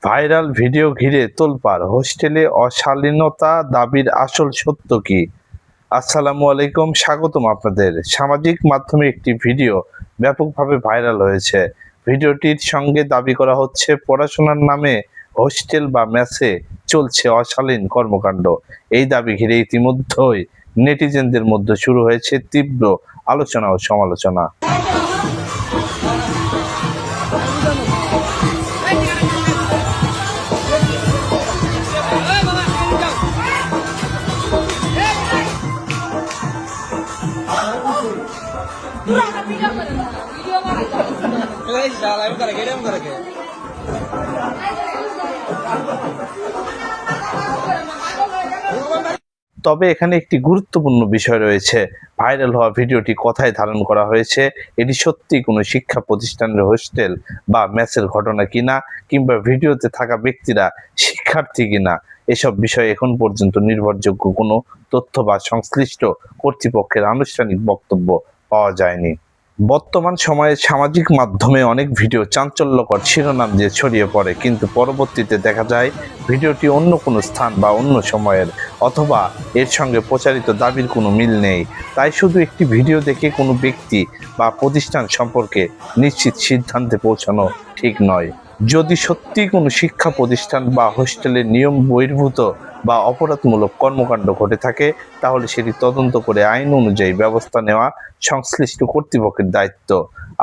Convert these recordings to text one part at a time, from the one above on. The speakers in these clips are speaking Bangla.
ভাইরাল ভিডিও ঘিরে তোলপাড়, হোস্টেলে অশালীনতা দাবির আসল সত্য কি? আসসালামু আলাইকুম, স্বাগতম আপনাদের। সামাজিক মাধ্যমে একটি ভিডিও ব্যাপকভাবে ভাইরাল হয়েছে। ভিডিওটির সঙ্গে দাবি করা হচ্ছে পড়াশোনার নামে হোস্টেল বা মেসে চলছে অশালীন কর্মকাণ্ড। এই দাবি ঘিরে ইতিমধ্যেই নেটিজেনদের মধ্যে শুরু হয়েছে তীব্র আলোচনা ও সমালোচনা। তবে এখানে একটি গুরুত্বপূর্ণ বিষয় রয়েছে। ভাইরাল হওয়া ভিডিওটি কথায় ধারণ করা হয়েছে এটি সত্যি কোনো শিক্ষা প্রতিষ্ঠানের হোস্টেল বা মেসের ঘটনা কিনা, কিংবা ভিডিওতে থাকা ব্যক্তিরা শিক্ষার্থী কিনা। এসব বিষয়ে এখন পর্যন্ত নির্ভরযোগ্য কোনো তথ্য বা সংশ্লিষ্ট কর্তৃপক্ষের আনুষ্ঠানিক বক্তব্য পাওয়া যায়নি। বর্তমান সময়ে সামাজিক মাধ্যমে অনেক ভিডিও চাঞ্চল্যকর শিরোনাম দিয়ে ছড়িয়ে পড়ে, কিন্তু পরবর্তীতে দেখা যায় ভিডিওটি অন্য কোনো স্থান বা অন্য সময়ের, অথবা এর সঙ্গে প্রচারিত দাবির কোনো মিল নেই। তাই শুধু একটি ভিডিও দেখে কোনো ব্যক্তি বা প্রতিষ্ঠান সম্পর্কে নিশ্চিত সিদ্ধান্তে পৌঁছানো ঠিক নয়। যদি সত্যি কোনো শিক্ষা প্রতিষ্ঠান বা হোস্টেলের নিয়ম বহির্ভূত বা অপরাধমূলক কর্মকাণ্ড ঘটে থাকে, তাহলে সেটি তদন্ত করে আইন অনুযায়ী ব্যবস্থা নেওয়া সংশ্লিষ্ট কর্তৃপক্ষের দায়িত্ব।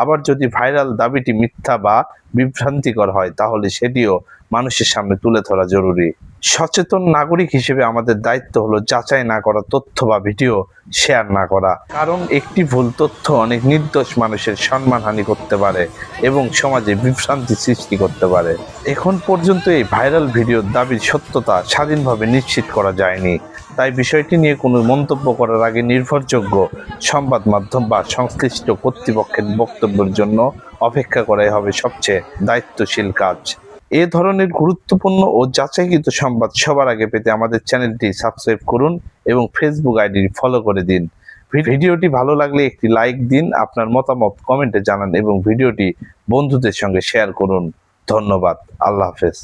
আবার যদি ভাইরাল দাবিটি মিথ্যা বা বিভ্রান্তিকর হয়, তাহলে সেটিও মানুষের সামনে তুলে ধরা জরুরি। সচেতন নাগরিক হিসেবে আমাদের দায়িত্ব হলো যাচাই না করা তথ্য বা ভিডিও শেয়ার না করা, কারণ একটি ভুল তথ্য অনেক নির্দোষ মানুষের সম্মানহানি করতে পারে এবং সমাজে বিভ্রান্তি সৃষ্টি করতে পারে। এখন পর্যন্ত এই ভাইরাল ভিডিওর দাবির সত্যতা স্বাধীনভাবে নিশ্চিত করা যায়নি। তাই বিষয়টি নিয়ে কোনো মন্তব্য করার আগে নির্ভরযোগ্য সংবাদ মাধ্যম বা সংশ্লিষ্ট কর্তৃপক্ষের বক্তব্যের জন্য অপেক্ষা করাই হবে সবচেয়ে দায়িত্বশীল কাজ। এ ধরনের গুরুত্বপূর্ণ ও যাচাইকৃত সংবাদ সবার আগে পেতে আমাদের চ্যানেলটি সাবস্ক্রাইব করুন এবং ফেসবুক আইডি ফলো করে দিন। ভিডিওটি ভালো লাগলে একটি লাইক দিন, আপনার মতামত কমেন্টে জানান এবং ভিডিওটি বন্ধুদের সঙ্গে শেয়ার করুন। ধন্যবাদ। আল্লাহ হাফেজ।